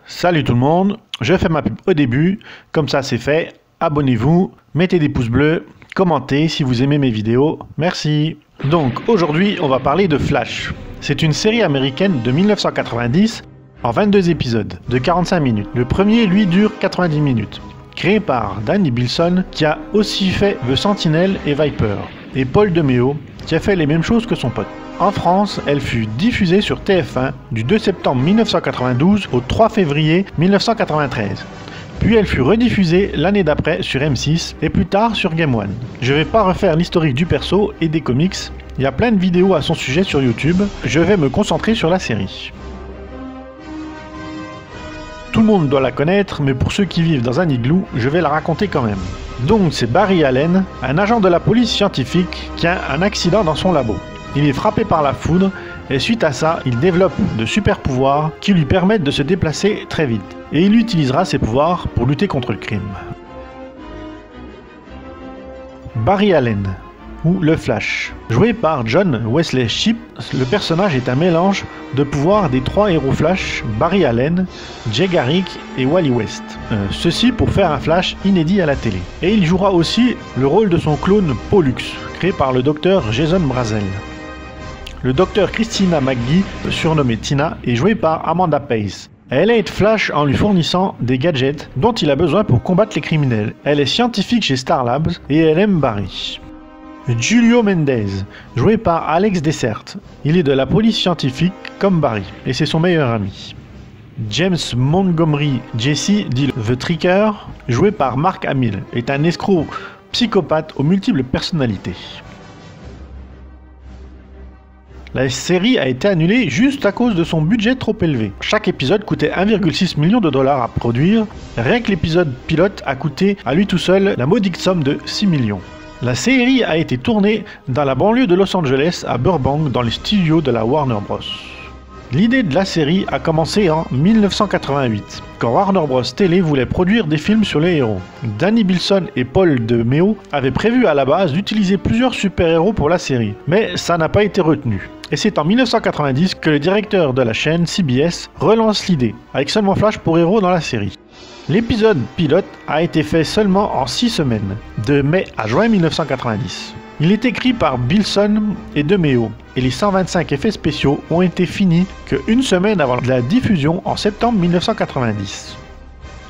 Salut tout le monde, je fais ma pub au début, comme ça c'est fait, abonnez-vous, mettez des pouces bleus, commentez si vous aimez mes vidéos, merci. Donc aujourd'hui on va parler de Flash. C'est une série américaine de 1990 en 22 épisodes de 45 minutes. Le premier lui dure 90 minutes. Créé par Danny Bilson qui a aussi fait The Sentinel et Viper, et Paul DeMeo qui a fait les mêmes choses que son pote. En France, elle fut diffusée sur TF1 du 2 septembre 1992 au 3 février 1993. Puis elle fut rediffusée l'année d'après sur M6 et plus tard sur Game One. Je vais pas refaire l'historique du perso et des comics, il y a plein de vidéos à son sujet sur YouTube, je vais me concentrer sur la série. Tout le monde doit la connaître, mais pour ceux qui vivent dans un igloo, je vais la raconter quand même. Donc c'est Barry Allen, un agent de la police scientifique qui a un accident dans son labo. Il est frappé par la foudre et suite à ça, il développe de super pouvoirs qui lui permettent de se déplacer très vite. Et il utilisera ses pouvoirs pour lutter contre le crime. Barry Allen, ou le Flash. Joué par John Wesley Shipp, le personnage est un mélange de pouvoirs des trois héros Flash, Barry Allen, Jay Garrick et Wally West. Ceci pour faire un Flash inédit à la télé. Et il jouera aussi le rôle de son clone Pollux, créé par le docteur Jason Brazel. Le docteur Christina McGee, surnommée Tina, est jouée par Amanda Pays. Elle aide Flash en lui fournissant des gadgets dont il a besoin pour combattre les criminels. Elle est scientifique chez Star Labs et elle aime Barry. Julio Mendez, joué par Alex Dessert. Il est de la police scientifique comme Barry et c'est son meilleur ami. James Montgomery Jesse, dit The Tricker, joué par Mark Hamill, est un escroc psychopathe aux multiples personnalités. La série a été annulée juste à cause de son budget trop élevé. Chaque épisode coûtait 1,6 million de dollars à produire. Rien que l'épisode pilote a coûté à lui tout seul la modique somme de 6 millions. La série a été tournée dans la banlieue de Los Angeles à Burbank dans les studios de la Warner Bros. L'idée de la série a commencé en 1988, quand Warner Bros. Télé voulait produire des films sur les héros. Danny Bilson et Paul DeMeo avaient prévu à la base d'utiliser plusieurs super-héros pour la série, mais ça n'a pas été retenu. Et c'est en 1990 que le directeur de la chaîne CBS relance l'idée, avec seulement Flash pour héros dans la série. L'épisode pilote a été fait seulement en 6 semaines, de mai à juin 1990. Il est écrit par Bilson et DeMeo, et les 125 effets spéciaux ont été finis qu'une semaine avant la diffusion en septembre 1990.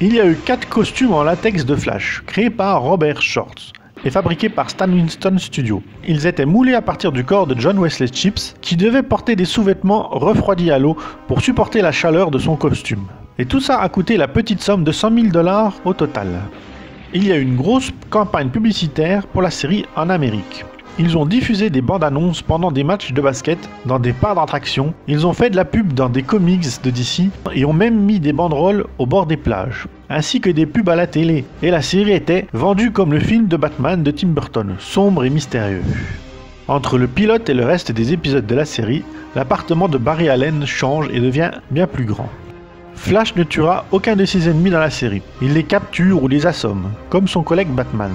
Il y a eu 4 costumes en latex de Flash, créés par Robert Shorts et fabriqués par Stan Winston Studio. Ils étaient moulés à partir du corps de John Wesley Shipp, qui devait porter des sous-vêtements refroidis à l'eau pour supporter la chaleur de son costume. Et tout ça a coûté la petite somme de 100 000 $ au total. Il y a eu une grosse campagne publicitaire pour la série en Amérique. Ils ont diffusé des bandes annonces pendant des matchs de basket dans des parcs d'attractions. Ils ont fait de la pub dans des comics de DC et ont même mis des banderoles au bord des plages, ainsi que des pubs à la télé. Et la série était vendue comme le film de Batman de Tim Burton, sombre et mystérieux. Entre le pilote et le reste des épisodes de la série, l'appartement de Barry Allen change et devient bien plus grand. Flash ne tuera aucun de ses ennemis dans la série. Il les capture ou les assomme, comme son collègue Batman.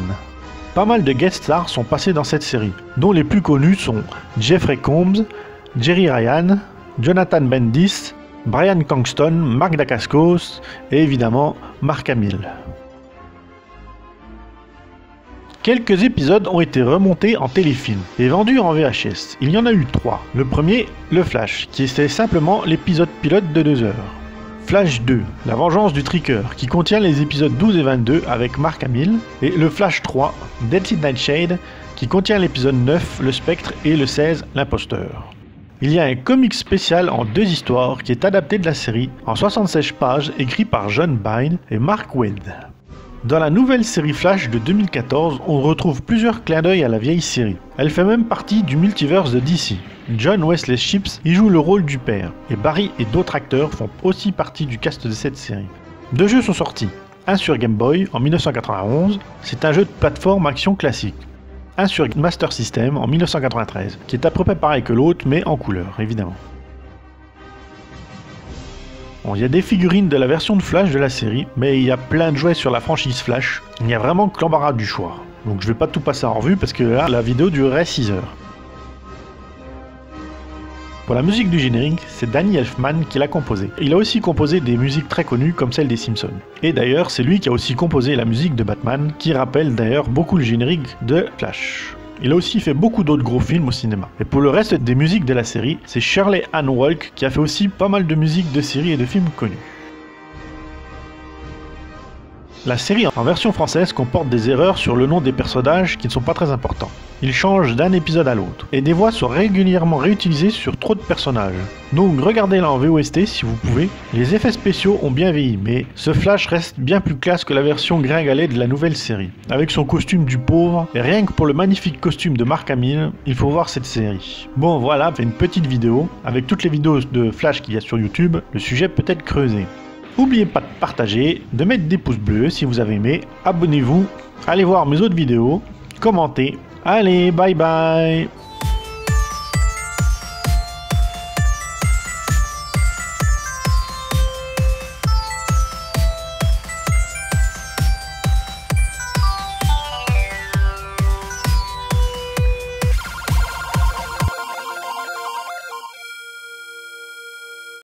Pas mal de guest stars sont passés dans cette série, dont les plus connus sont Jeffrey Combs, Jerry Ryan, Jonathan Bendis, Bryan Cranston, Mark Dacascos et évidemment Mark Hamill. Quelques épisodes ont été remontés en téléfilm et vendus en VHS. Il y en a eu 3. Le premier, le Flash, qui était simplement l'épisode pilote de 2 heures. Flash 2, La vengeance du Tricker, qui contient les épisodes 12 et 22 avec Mark Hamill, et le Flash 3, Deadly Nightshade, qui contient l'épisode 9, Le Spectre, et le 16, L'Imposteur. Il y a un comic spécial en 2 histoires qui est adapté de la série, en 76 pages, écrit par John Byrne et Mark Waid. Dans la nouvelle série Flash de 2014, on retrouve plusieurs clins d'œil à la vieille série. Elle fait même partie du multiverse de DC. John Wesley Shipp y joue le rôle du père, et Barry et d'autres acteurs font aussi partie du cast de cette série. 2 jeux sont sortis, un sur Game Boy en 1991, c'est un jeu de plateforme action classique. Un sur Master System en 1993, qui est à peu près pareil que l'autre, mais en couleur, évidemment. Bon, il y a des figurines de la version de Flash de la série, mais il y a plein de jouets sur la franchise Flash. Il n'y a vraiment que l'embarras du choix. Donc je vais pas tout passer en revue parce que là, la vidéo durerait 6 heures. Pour la musique du générique, c'est Danny Elfman qui l'a composée. Il a aussi composé des musiques très connues comme celle des Simpsons. Et d'ailleurs, c'est lui qui a aussi composé la musique de Batman, qui rappelle d'ailleurs beaucoup le générique de Flash. Il a aussi fait beaucoup d'autres gros films au cinéma. Et pour le reste des musiques de la série, c'est Shirley Ann Walk qui a fait aussi pas mal de musiques de séries et de films connus. La série en version française comporte des erreurs sur le nom des personnages qui ne sont pas très importants. Ils changent d'un épisode à l'autre, et des voix sont régulièrement réutilisées sur trop de personnages. Donc regardez-la en VOST si vous pouvez. Les effets spéciaux ont bien vieilli, mais ce Flash reste bien plus classe que la version gringalée de la nouvelle série. Avec son costume du pauvre, et rien que pour le magnifique costume de Mark Hamill, il faut voir cette série. Bon voilà, fait une petite vidéo. Avec toutes les vidéos de Flash qu'il y a sur YouTube, le sujet peut être creusé. N'oubliez pas de partager, de mettre des pouces bleus si vous avez aimé, abonnez-vous, allez voir mes autres vidéos, commentez. Allez, bye bye!